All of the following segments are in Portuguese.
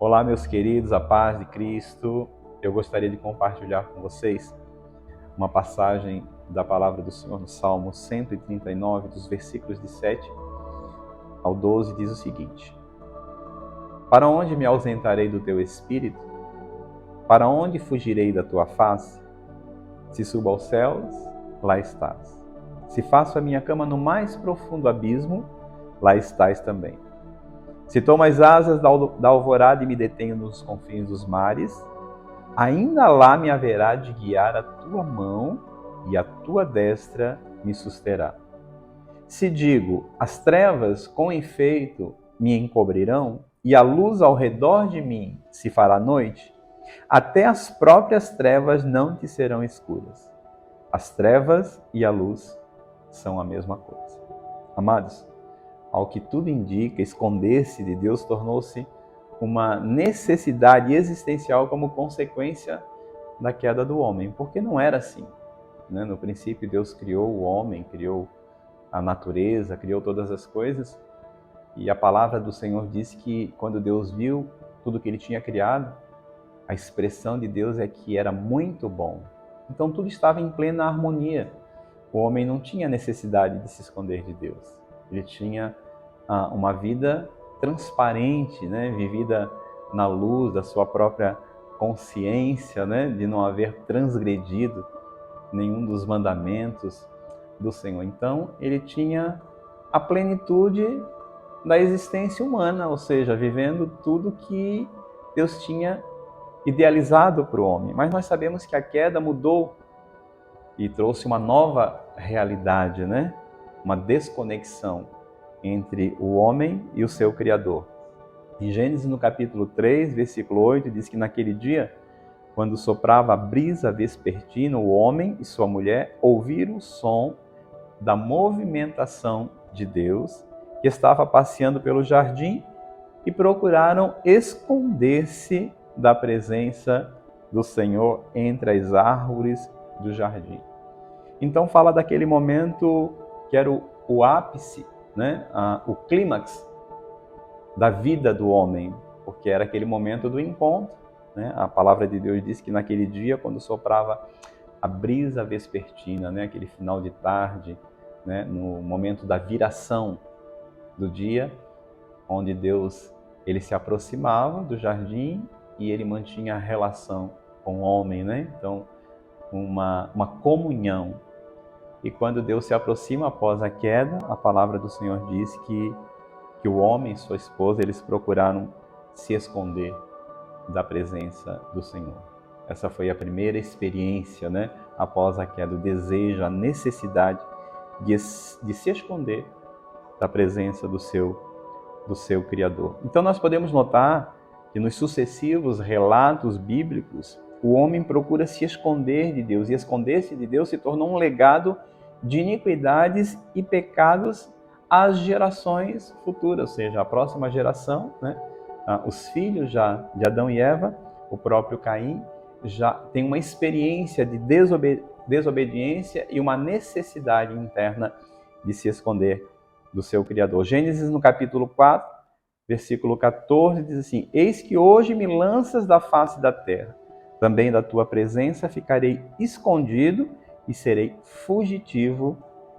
Olá, meus queridos, a paz de Cristo. Eu gostaria de compartilhar com vocês uma passagem da palavra do Senhor no Salmo 139, dos versículos de 7 ao 12, diz o seguinte: Para onde me ausentarei do teu espírito? Para onde fugirei da tua face? Se subo aos céus, lá estás. Se faço a minha cama no mais profundo abismo, lá estás também. Se tomo as asas da alvorada e me detenho nos confins dos mares, ainda lá me haverá de guiar a tua mão e a tua destra me susterá. Se digo, as trevas com efeito me encobrirão e a luz ao redor de mim se fará noite, até as próprias trevas não te serão escuras. As trevas e a luz são a mesma coisa. Amados, ao que tudo indica, esconder-se de Deus tornou-se uma necessidade existencial como consequência da queda do homem, porque não era assim, né? No princípio, Deus criou o homem, criou a natureza, criou todas as coisas, e a palavra do Senhor diz que quando Deus viu tudo que ele tinha criado, a expressão de Deus é que era muito bom. Então tudo estava em plena harmonia. O homem não tinha necessidade de se esconder de Deus. Ele tinha uma vida transparente, né? Vivida na luz da sua própria consciência, né? De não haver transgredido nenhum dos mandamentos do Senhor. Então, ele tinha a plenitude da existência humana, ou seja, vivendo tudo que Deus tinha idealizado para o homem. Mas nós sabemos que a queda mudou e trouxe uma nova realidade, né? Uma desconexão entre o homem e o seu Criador. Em Gênesis, no capítulo 3, versículo 8, diz que naquele dia, quando soprava a brisa vespertina, o homem e sua mulher ouviram o som da movimentação de Deus, que estava passeando pelo jardim, e procuraram esconder-se da presença do Senhor entre as árvores do jardim. Então fala daquele momento que era o ápice, né? O clímax da vida do homem, porque era aquele momento do encontro, né? A palavra de Deus diz que naquele dia, quando soprava a brisa vespertina, né? Aquele final de tarde, né? No momento da viração do dia, onde Deus ele se aproximava do jardim e ele mantinha a relação com o homem, né? Então, uma comunhão. E quando Deus se aproxima após a queda, a palavra do Senhor diz que o homem e sua esposa, eles procuraram se esconder da presença do Senhor. Essa foi a primeira experiência, né? Após a queda, o desejo, a necessidade de se esconder da presença do seu Criador. Então nós podemos notar que nos sucessivos relatos bíblicos, o homem procura se esconder de Deus, e esconder-se de Deus se tornou um legado de iniquidades e pecados às gerações futuras, ou seja, a próxima geração, né? Os filhos já de Adão e Eva, o próprio Caim, já tem uma experiência de desobediência e uma necessidade interna de se esconder do seu Criador. Gênesis, no capítulo 4, versículo 14, diz assim: Eis que hoje me lanças da face da terra, também da tua presença ficarei escondido e serei fugitivo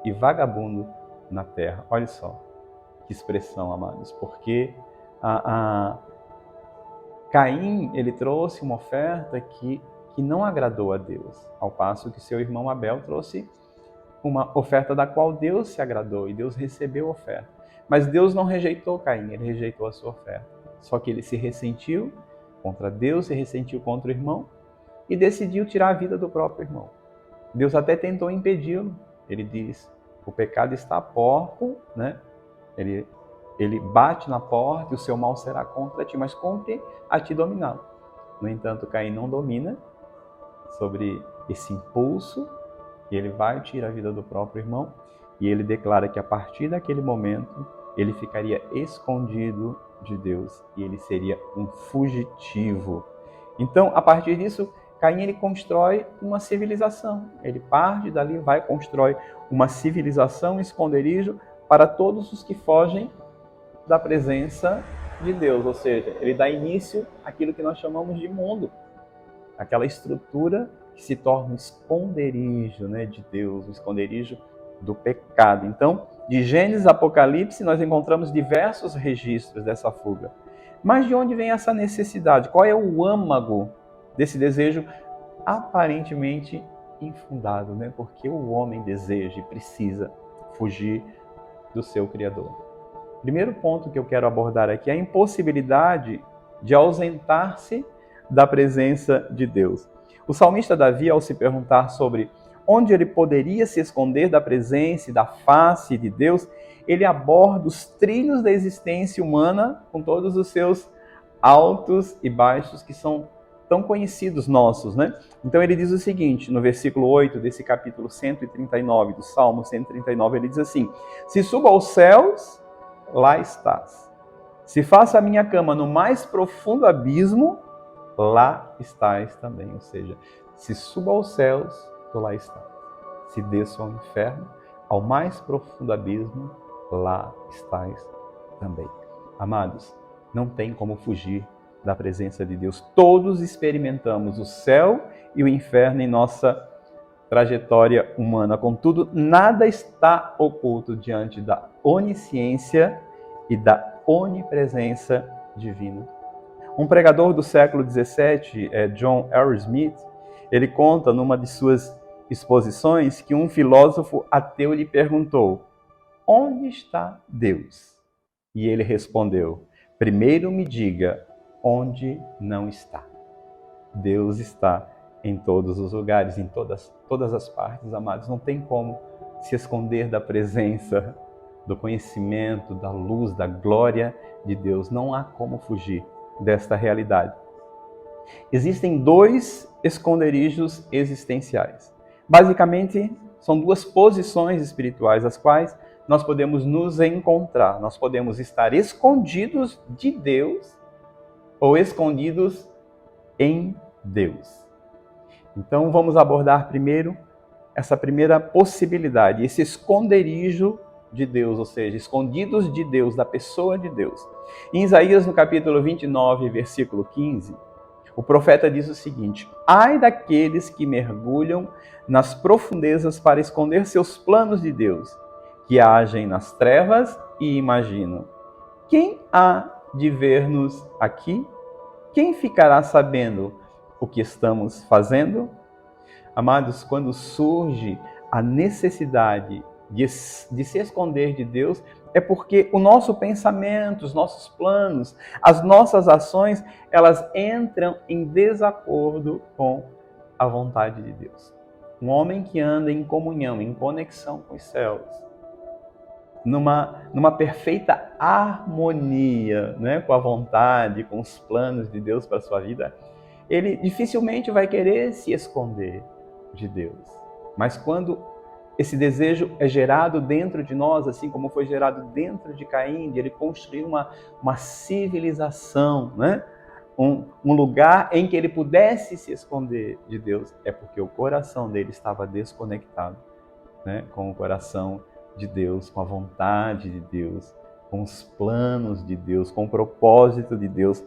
e vagabundo na terra. Olha só que expressão, amados, porque Caim, ele trouxe uma oferta que não agradou a Deus, ao passo que seu irmão Abel trouxe uma oferta da qual Deus se agradou e Deus recebeu a oferta. Mas Deus não rejeitou Caim, ele rejeitou a sua oferta. Só que ele se ressentiu contra Deus, se ressentiu contra o irmão e decidiu tirar a vida do próprio irmão. Deus até tentou impedi-lo. Ele diz: o pecado está à porta, né? Ele bate na porta e o seu mal será contra ti, mas cumpre a ti dominá-lo. No entanto, Caim não domina sobre esse impulso, e ele vai tirar a vida do próprio irmão, e ele declara que a partir daquele momento ele ficaria escondido de Deus e ele seria um fugitivo. Então, a partir disso, Caim ele constrói uma civilização. Ele parte dali, vai constrói uma civilização, um esconderijo para todos os que fogem da presença de Deus, ou seja, ele dá início àquilo que nós chamamos de mundo, aquela estrutura que se torna um esconderijo, né, de Deus, um esconderijo do pecado. Então, de Gênesis a Apocalipse, nós encontramos diversos registros dessa fuga. Mas de onde vem essa necessidade? Qual é o âmago desse desejo aparentemente infundado, né? Porque o homem deseja e precisa fugir do seu Criador. Primeiro ponto que eu quero abordar aqui é a impossibilidade de ausentar-se da presença de Deus. O salmista Davi, ao se perguntar sobre onde ele poderia se esconder da presença e da face de Deus, ele aborda os trilhos da existência humana com todos os seus altos e baixos que são tão conhecidos nossos, né? Então ele diz o seguinte, no versículo 8 desse capítulo 139 do Salmo 139, ele diz assim: se subo aos céus, lá estás. Se faço a minha cama no mais profundo abismo, lá estás também. Ou seja, se subo aos céus, tu lá estás. Se desço ao inferno, ao mais profundo abismo, lá estás também. Amados, não tem como fugir da presença de Deus. Todos experimentamos o céu e o inferno em nossa trajetória humana. Contudo, nada está oculto diante da onisciência e da onipresença divina. Um pregador do século XVII, John R. Smith, ele conta numa de suas exposições que um filósofo ateu lhe perguntou: onde está Deus? E ele respondeu: primeiro me diga onde não está. Deus está em todos os lugares, em todas as partes, amados. Não tem como se esconder da presença, do conhecimento, da luz, da glória de Deus. Não há como fugir desta realidade. Existem dois esconderijos existenciais. Basicamente, são duas posições espirituais, as quais nós podemos nos encontrar. Nós podemos estar escondidos de Deus ou escondidos em Deus. Então vamos abordar primeiro essa primeira possibilidade, esse esconderijo de Deus, ou seja, escondidos de Deus, da pessoa de Deus. Em Isaías, no capítulo 29, versículo 15, o profeta diz o seguinte: ai daqueles que mergulham nas profundezas para esconder seus planos de Deus, que agem nas trevas e imaginam: quem há de ver-nos aqui? Quem ficará sabendo o que estamos fazendo? Amados, quando surge a necessidade de se esconder de Deus, é porque o nosso pensamento, os nossos planos, as nossas ações, elas entram em desacordo com a vontade de Deus. Um homem que anda em comunhão, em conexão com os céus, numa perfeita harmonia, né, com a vontade, com os planos de Deus para a sua vida, ele dificilmente vai querer se esconder de Deus. Mas quando esse desejo é gerado dentro de nós, assim como foi gerado dentro de Caim, de ele construir uma civilização, né? Um lugar em que ele pudesse se esconder de Deus, é porque o coração dele estava desconectado, né, com o coração de Deus, com a vontade de Deus, com os planos de Deus, com o propósito de Deus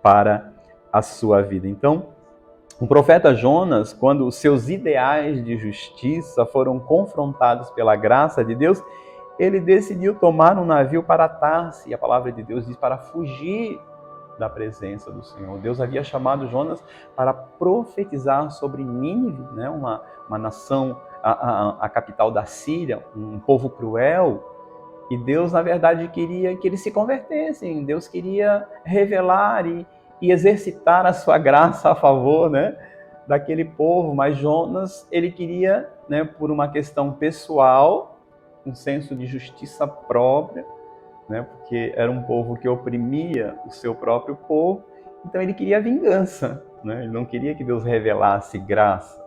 para a sua vida. Então, o profeta Jonas, quando os seus ideais de justiça foram confrontados pela graça de Deus, ele decidiu tomar um navio para Tarse, e a palavra de Deus diz para fugir da presença do Senhor. Deus havia chamado Jonas para profetizar sobre Nínive, né? uma nação, a capital da Síria, um povo cruel, e Deus, na verdade, queria que eles se convertessem. Deus queria revelar e exercitar a sua graça a favor, né, daquele povo. Mas Jonas, ele queria, né, por uma questão pessoal, um senso de justiça própria, né, porque era um povo que oprimia o seu próprio povo, então ele queria vingança, né? Ele não queria que Deus revelasse graça.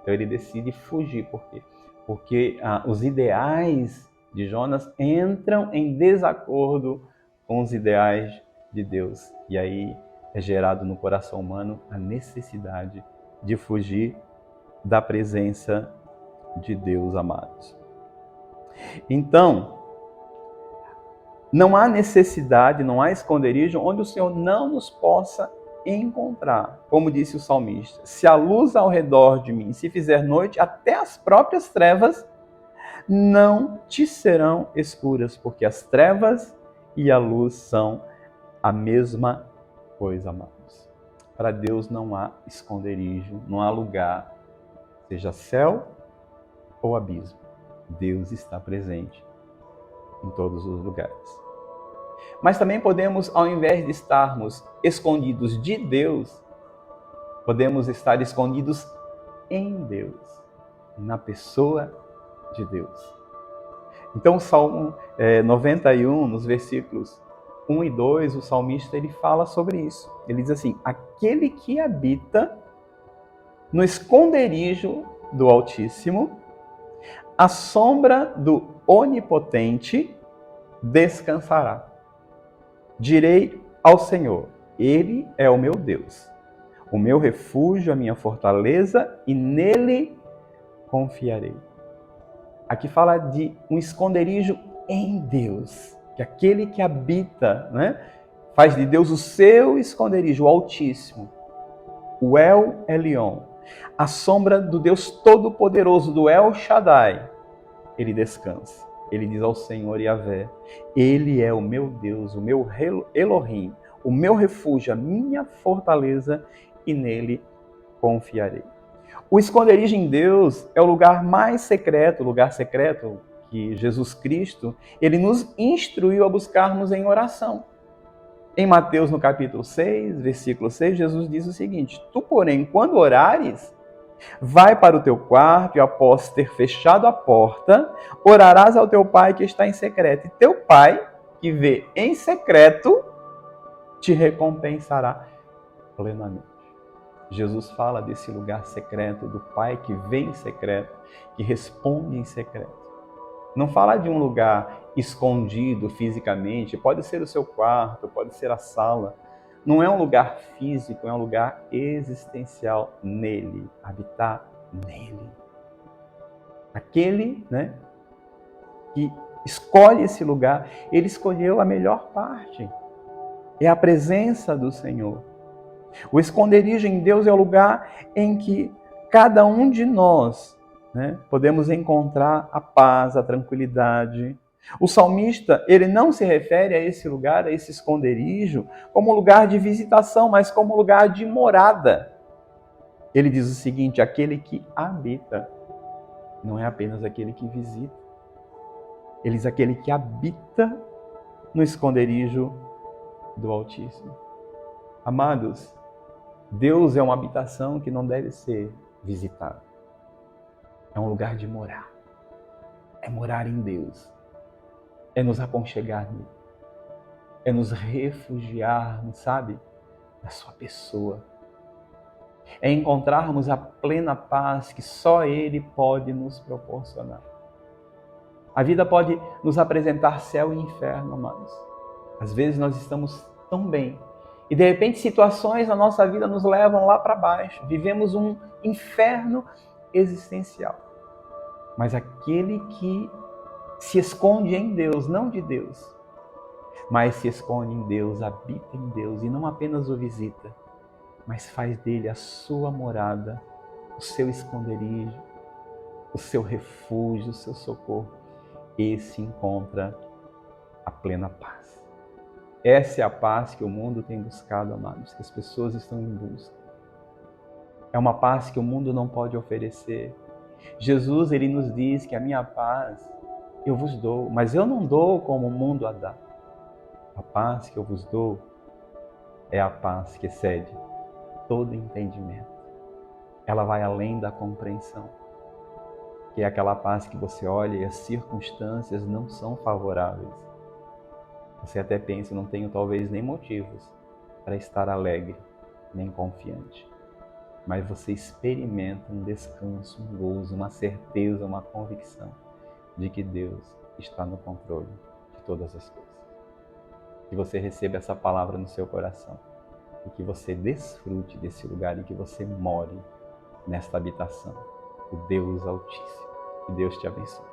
Então ele decide fugir. Por quê? Porque os ideais de Jonas entram em desacordo com os ideais de Deus. E aí é gerado no coração humano a necessidade de fugir da presença de Deus, amados. Então, Não há necessidade, não há esconderijo onde o Senhor não nos possa encontrar. Como disse o salmista, se a luz ao redor de mim se fizer noite, até as próprias trevas não te serão escuras, porque as trevas e a luz são a mesma coisa, amados. Para Deus não há esconderijo, não há lugar, seja céu ou abismo. Deus está presente em todos os lugares. Mas também podemos, ao invés de estarmos escondidos de Deus, podemos estar escondidos em Deus, na pessoa de Deus. Então, o Salmo 91, nos versículos 1 e 2, o salmista ele fala sobre isso. Ele diz assim: aquele que habita no esconderijo do Altíssimo, à sombra do Onipotente descansará. Direi ao Senhor, Ele é o meu Deus, o meu refúgio, a minha fortaleza, e nele confiarei. Aqui fala de um esconderijo em Deus, que aquele que habita, né, faz de Deus o seu esconderijo, o Altíssimo, o El Elyon, a sombra do Deus Todo-Poderoso, do El Shaddai, ele descansa. Ele diz ao Senhor Yahvé, Ele é o meu Deus, o meu Elohim, o meu refúgio, a minha fortaleza, e nele confiarei. O esconderijo em Deus é o lugar mais secreto, o lugar secreto que Jesus Cristo, ele nos instruiu a buscarmos em oração. Em Mateus, no capítulo 6, versículo 6, Jesus diz o seguinte: tu, porém, quando orares, vai para o teu quarto e, após ter fechado a porta, orarás ao teu pai que está em secreto. E teu pai, que vê em secreto, te recompensará plenamente. Jesus fala desse lugar secreto, do pai que vê em secreto, que responde em secreto. Não fala de um lugar escondido fisicamente, pode ser o seu quarto, pode ser a sala. Não é um lugar físico, é um lugar existencial nele, habitar nele. Aquele, né, que escolhe esse lugar, ele escolheu a melhor parte. É a presença do Senhor. O esconderijo em Deus é o lugar em que cada um de nós, né, podemos encontrar a paz, a tranquilidade. O salmista, ele não se refere a esse lugar, a esse esconderijo, como lugar de visitação, mas como lugar de morada. Ele diz o seguinte: aquele que habita, não é apenas aquele que visita. Ele diz aquele que habita no esconderijo do Altíssimo. Amados, Deus é uma habitação que não deve ser visitada. É um lugar de morar. É morar em Deus. É nos aconchegar nele. É nos refugiarmos, sabe, na sua pessoa. É encontrarmos a plena paz que só Ele pode nos proporcionar. A vida pode nos apresentar céu e inferno, amados. Às vezes nós estamos tão bem e de repente situações na nossa vida nos levam lá para baixo. Vivemos um inferno existencial. Mas aquele que se esconde em Deus, não de Deus, mas se esconde em Deus, habita em Deus e não apenas o visita, mas faz dele a sua morada, o seu esconderijo, o seu refúgio, o seu socorro. Esse encontra a plena paz. Essa é a paz que o mundo tem buscado, amados, que as pessoas estão em busca. É uma paz que o mundo não pode oferecer. Jesus, ele nos diz que a minha paz eu vos dou, mas eu não dou como o mundo a dá. A paz que eu vos dou é a paz que excede todo entendimento. Ela vai além da compreensão. Que é aquela paz que você olha e as circunstâncias não são favoráveis. Você até pensa, não tenho talvez nem motivos para estar alegre, nem confiante. Mas você experimenta um descanso, um gozo, uma certeza, uma convicção de que Deus está no controle de todas as coisas. Que você receba essa palavra no seu coração e que você desfrute desse lugar e que você more nesta habitação, o Deus Altíssimo. Que Deus te abençoe.